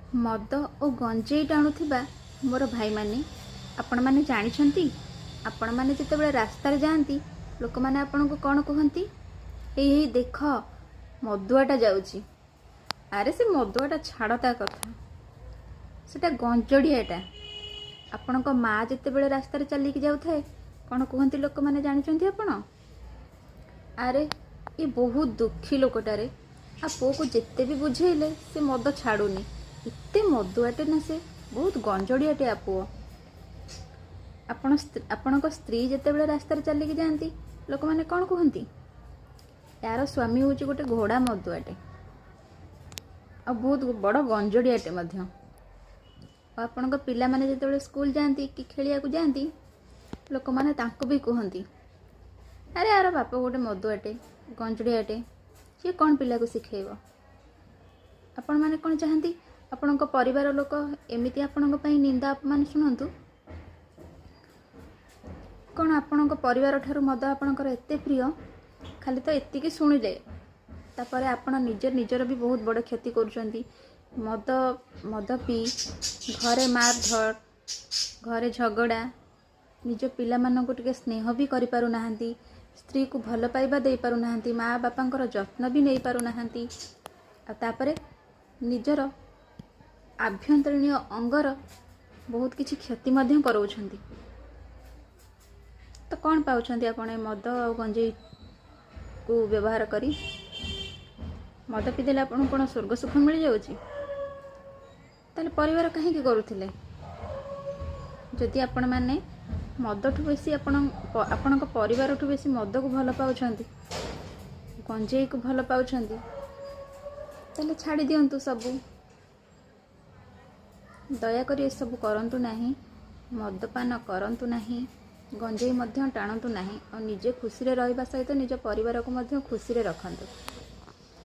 मद और गंजेई टाणुथिबा मोर भाई माने आपण माने जानिछंती। आपण माने जेतेबेले रास्ता रे जांती लोक माने आपन को कौन कहती, हे देख मदुआटा जाउची। अरे से मदुआटा छाड़ता कथा, सेटा गंजड़ियाटा। आपण को माँ जेतेबेले रास्ता रे चलिकी जाउथाए कौन कहती लोक माने जानिछंती आपण। अरे ये बहुत दुखी लोकटारे आ पो को जेते भी बुझेइले से मद छाड़ुनी। एते मदुआटे ना से बहुत गंजड़ियाटे आ पुओ। आपण स्त्री जेतेबेले रास्ता रे चलिकी जाती लोक माने कौन कहती, यार स्वामी हूँ गोटे घोड़ा मदुआटे आ बहुत बड़ गंजड़ियाटे मध्य। आपण पिला माने जेतेबेले स्कूल जाती कि खेलिया को जाती लोक माने तांको भी कहती, अरे यार बाप गोटे मदुआटे गंजड़ियाटे, सी कौन पिला को शिखेब। आपण माने कौन चाहती आपण परिवार लोक एमती आपण निंदा अपमान शुणु कौन। आपण परिवार ठारू मद आपणकर एते प्रिय, खाली तो एतिकी शुणिले तापर आपण निजर भी बहुत बड़ क्षति करुँच। मद मद पी घरे मार धर, घरे झगड़ा, निज पिला माननकु टिके स्नेह भी करि पारु नाहंती, स्त्री को भल पाइबा दे पारु नाहंती, माँ बापांकर जत्न भी नहीं पारु नाहंती। आ तापरे निजर आभ्यंतरीण अंगर बहुत किछि क्षति मध्यम कराउछंती। तो कौन पाउछंती आपण मद और गंजेई को व्यवहार करी। मद पीदेले आपण कोन स्वर्ग सुख मिल जाउची, ताले परिवार कहीं करुथिले। जदि आपण माने मद ठू बेसी आपण परिवार ठू बेसी मद को भल पाउछंती, गंजेई को भल पाउछंती, ताले छाड़ी दियंतु सबू। दयाकरी ए सब करंतु नाही, मदपान करंतु नाही, गंजेई मध्य टाणतु नाही और निजे खुशी रे रहिबा सहित निज परिवार को मध्य खुशी रे रखंतु।